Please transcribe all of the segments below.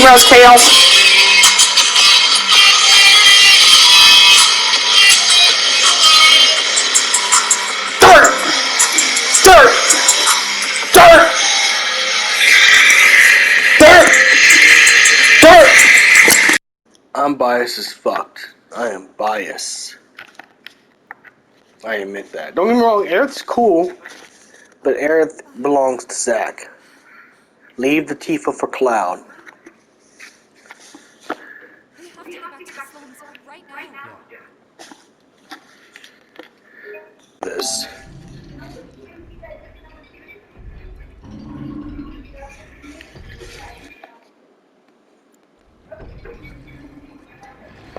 around chaos. Dirt! Dirt! Dirt! Dirt! Dirt! I'm biased as fuck. I am biased. I admit that. Don't get me wrong, Aerith's cool, but Aerith belongs to Zack. Leave the Tifa for Cloud. We have to go back to the slums right now. This.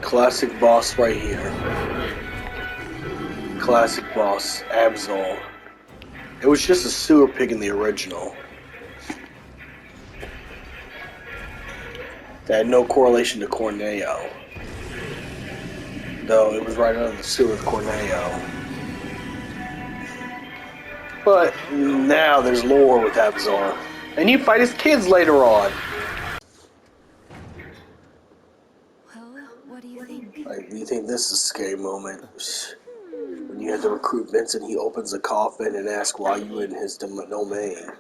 Classic boss right here. Classic boss, Absol. It was just a sewer pig in the original. That had no correlation to Corneo. Though it was right under the sewer with Corneo. But now there's lore with Absol. And you fight his kids later on. Well, what do you think? Like, do you think this is a scary moment? When you have to recruit Vincent, he opens a coffin and asks why you in his domain.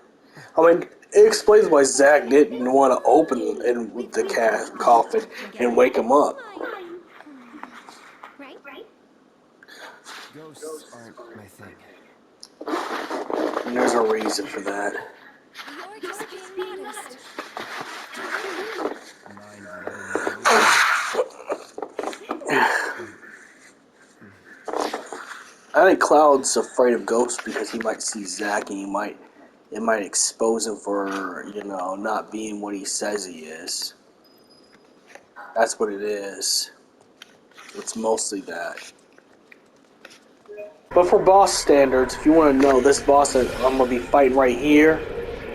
I mean, it explains why Zack didn't want to open the coffin and wake him up. Right? Ghosts aren't my thing. And there's a reason for that. You're just being modest. Mind letting me I think Cloud's afraid of ghosts because he might see Zack and it might expose him for, not being what he says he is. That's what it is. It's mostly that. But for boss standards, if you want to know, this boss that I'm going to be fighting right here,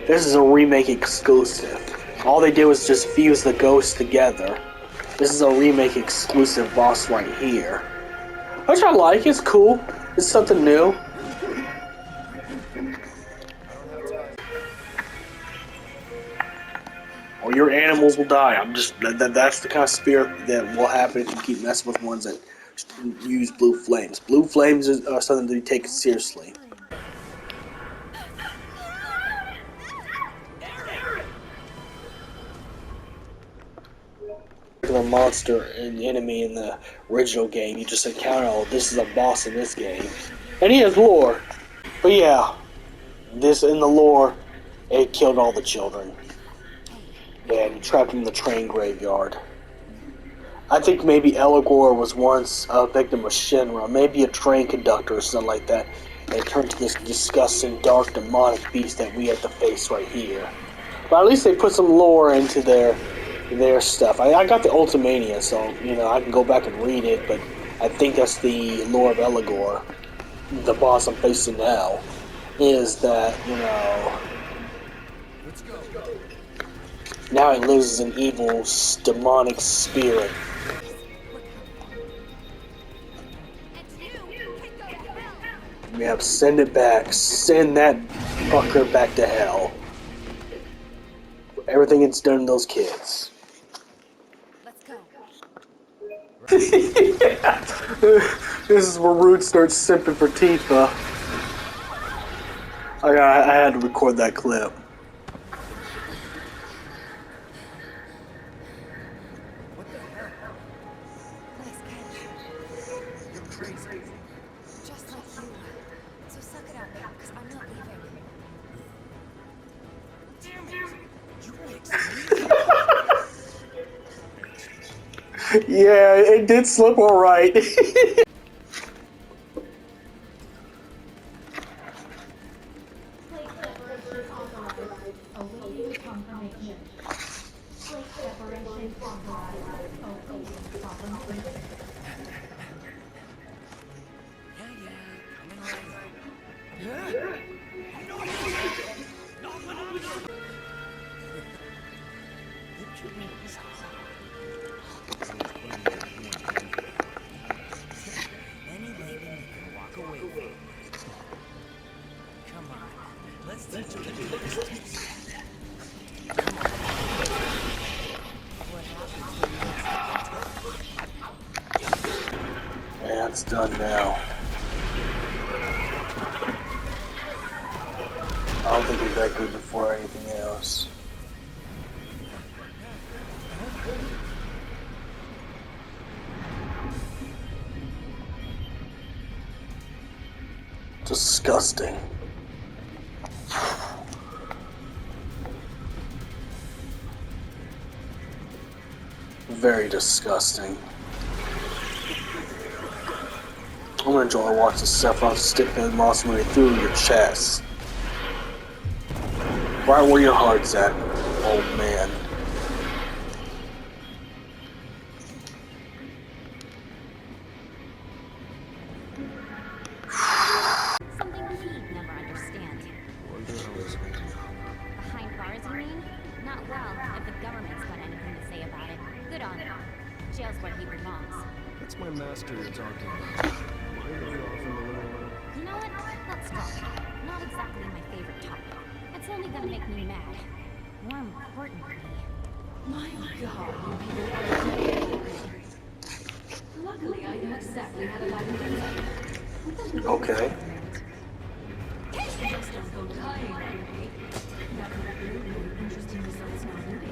this is a remake exclusive. All they did was just fuse the ghosts together. This is a remake exclusive boss right here. Which I like, it's cool. It's something new. Or your animals will die. That's the kind of spirit that will happen if you keep messing with ones that use blue flames. Blue flames are something to be taken seriously. The monster and enemy in the original game, you just encounter, oh, this is a boss in this game. And he has lore. But yeah, this in the lore, it killed all the children. And trapped them in the train graveyard. I think maybe Eligor was once a victim of Shinra, maybe a train conductor or something like that, and it turned to this disgusting, dark, demonic beast that we have to face right here. But at least they put some lore into their stuff. I got the Ultimania, so, I can go back and read it, but I think that's the lore of Eligor. The boss I'm facing now is that, now he lives as an evil, demonic spirit. We have to send it back. Send that fucker back to hell. For everything it's done to those kids. Let's go. This is where Rude starts simping for Tifa. I had to record that clip. What the hell? Nice catch. You're crazy. Just like you. So suck it up, because I'm not leaving. Damn it! You mixed me. Yeah, it did slip alright. Any lady you can walk away from. Come on, let's teach her to do this. That's done now. I don't think he's that good before anything else. Disgusting. Very disgusting. I'm gonna enjoy watching Sephiroth stick that monster money through your chest. Right where your heart's at, old man. Something he'd never understand. Behind bars, you mean? Not well, if the government's got anything to say about it. Good on him. Jail's where he belongs. That's my master you're talking about. Am I going off in the little... You know what? Let's talk. Not exactly my favorite topic. It's only gonna make me mad. More importantly... My God, you people are dead. Luckily, I know exactly how to light things up. Okay. Just don't go dying, okay? That would be really interesting results now, wouldn't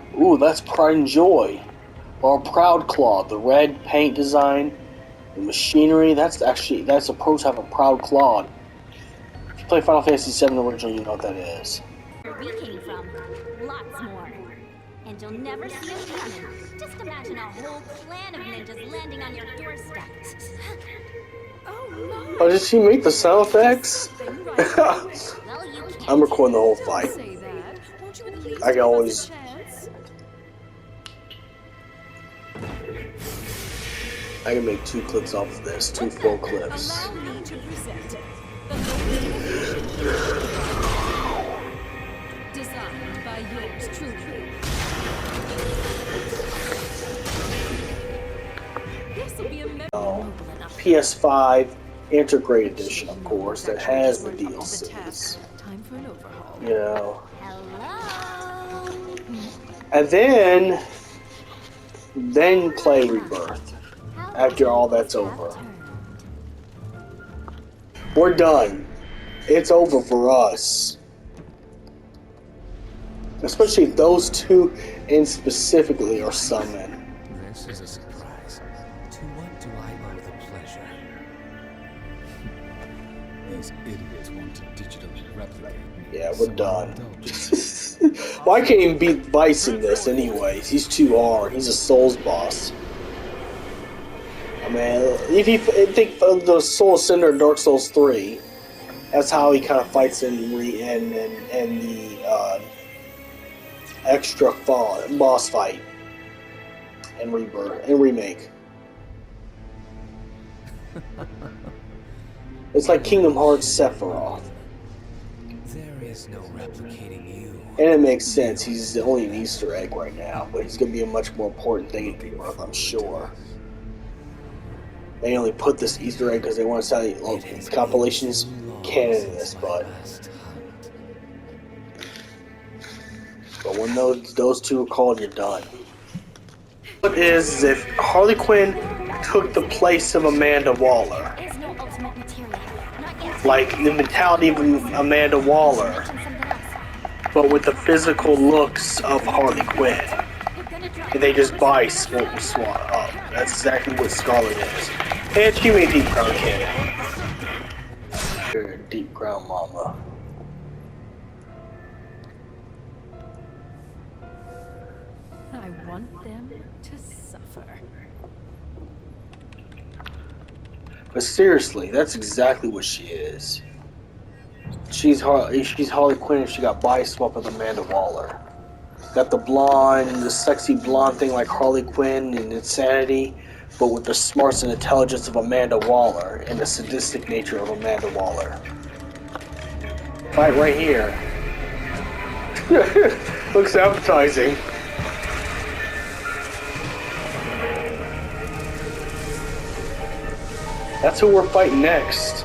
it? Ooh, that's Pride and Joy. Or Proud Claw, the red paint design, the machinery, that's a prototype of Proud Claw. If you play Final Fantasy VII original, you know what that is. Where we came from, lots more. And you'll never see them coming. Just imagine a whole clan of ninjas landing on your doorstep. Oh, did she make the sound effects? Well, you can't. I'm recording the whole fight. Say that. Won't you at least I can give us always... a chance? I can make 2 clips off of this, 2 full clips. Allow me to present the designed by yours truly. This will be a PS5 Integrated Edition, of course, that has the DLCs. Time for an overhaul. You know. Hello? And then play Rebirth. After all that's over. We're done. It's over for us. Especially if those 2 in specifically are summoned. This is a surprise. To what do I owe the pleasure? These idiots want to digitally replicate me. Yeah, we're done. Well, I can't even beat Vice in this anyways. He's too hard. He's a Souls boss. I mean, if you think of the Soul Cinder in Dark Souls 3, that's how he kind of fights in the extra boss fight in Rebirth and Remake. It's like Kingdom Hearts Sephiroth. There is no replicating you. And it makes sense. He's only an Easter egg right now, but he's going to be a much more important thing in Rebirth, I'm sure. They only put this Easter egg because they want to say compilations canon in this, but when those 2 are called, you're done. What is if Harley Quinn took the place of Amanda Waller? There's no ultimate material. Not Like the mentality of Amanda Waller, but with the physical looks of Harley Quinn. And they just buy swap up. That's exactly what Scarlet is. And she made Deep Crown Cannon. You're a Deep Crown Mama. I want them to suffer. But seriously, that's exactly what she is. She's Harley Quinn if she got body swap with Amanda Waller. Got the blonde, the sexy blonde thing like Harley Quinn and Insanity, but with the smarts and intelligence of Amanda Waller and the sadistic nature of Amanda Waller. Fight right here. Looks appetizing. That's who we're fighting next.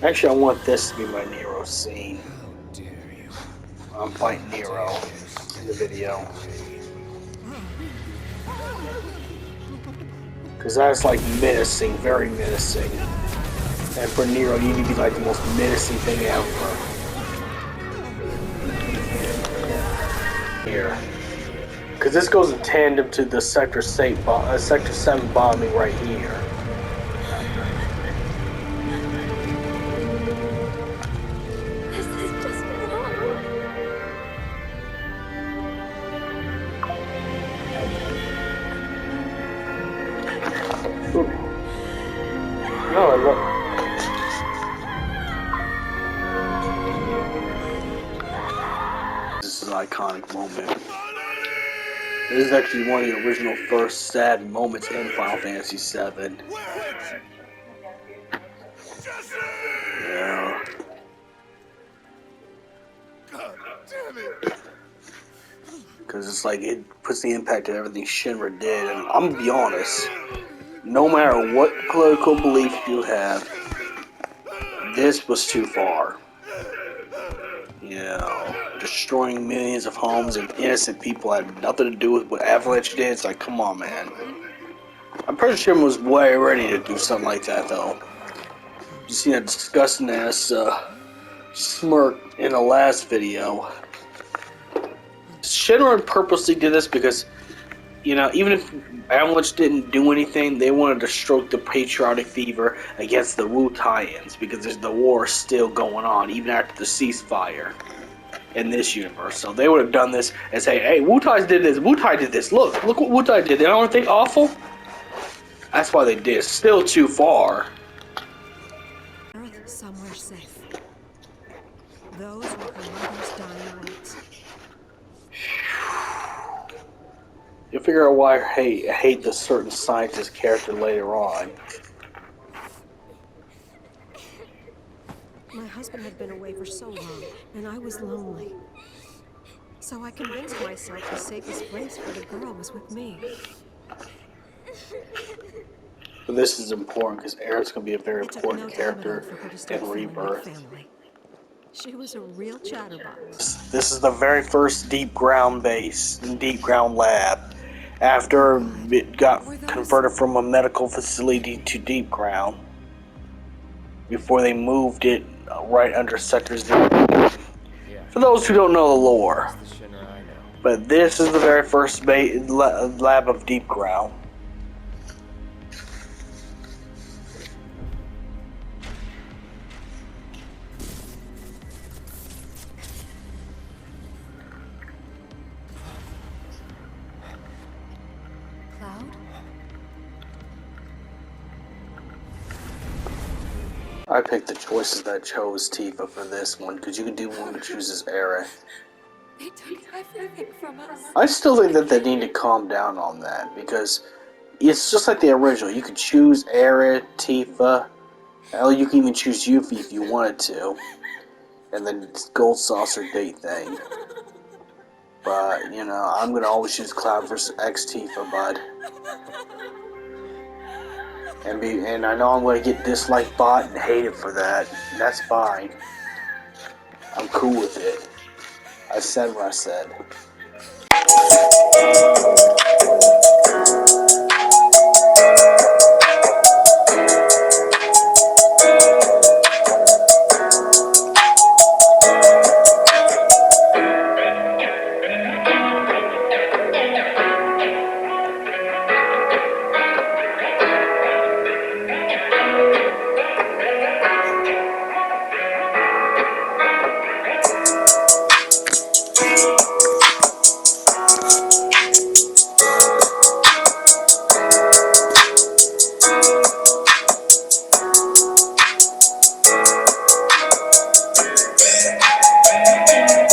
Actually, I want this to be my Nero scene. How dare you? I'm fighting Nero in the video. Because that's like menacing, very menacing. And for Nero, you need to be like the most menacing thing ever. Here. Because this goes in tandem to the Sector 7 bombing right here. This is just wrong. Ooh. No, I love. This is an iconic moment. This is actually one of the original first sad moments in Final Fantasy VII. Yeah. Because it's like, it puts the impact of everything Shinra did. And I'm gonna be honest, no matter what political belief you have, this was too far. You know, destroying millions of homes and innocent people had nothing to do with what Avalanche did. It's like, come on, man. I'm pretty sure Shinra was way ready to do something like that, though. You see that disgusting ass smirk in the last video. Shinra purposely did this because, you know, even if Avalanche didn't do anything, they wanted to stroke the patriotic fever against the Wu tie-ins because the war is still going on, even after the ceasefire in this universe. So they would have done this and say, hey, Wu Tai did this, Wu Tai did this, look what Wu Tai did, they don't think awful? That's why they did. It's still too far. Earth somewhere safe. Those were her mother's dying words. You'll figure out why I hate this certain scientist character later on. My husband had been away for so long, and I was lonely. So I convinced myself the safest place for the girl was with me. But this is important because Aerith's going to be a very It took important no time character at all for her to start in feeling like Rebirth. family. She was a real chatterbox. This is the very first deep ground base, deep ground lab. After it got converted from a medical facility to deep ground. Before they moved it right under Sector 0. For those who don't know the lore. That's the Shinra I know. But this is the very first lab of deep ground. Cloud? I picked the choices that chose Tifa for this one, because you can do one that chooses Aerith. They took everything from us. I still think that they need to calm down on that, because it's just like the original. You could choose Aerith, Tifa, hell, you can even choose Yuffie if you wanted to, and then Gold Saucer date thing. But, you know, I'm gonna always choose Cloud versus X Tifa, bud. And I know I'm gonna get disliked bot and hated for that. That's fine. I'm cool with it. I said what I said.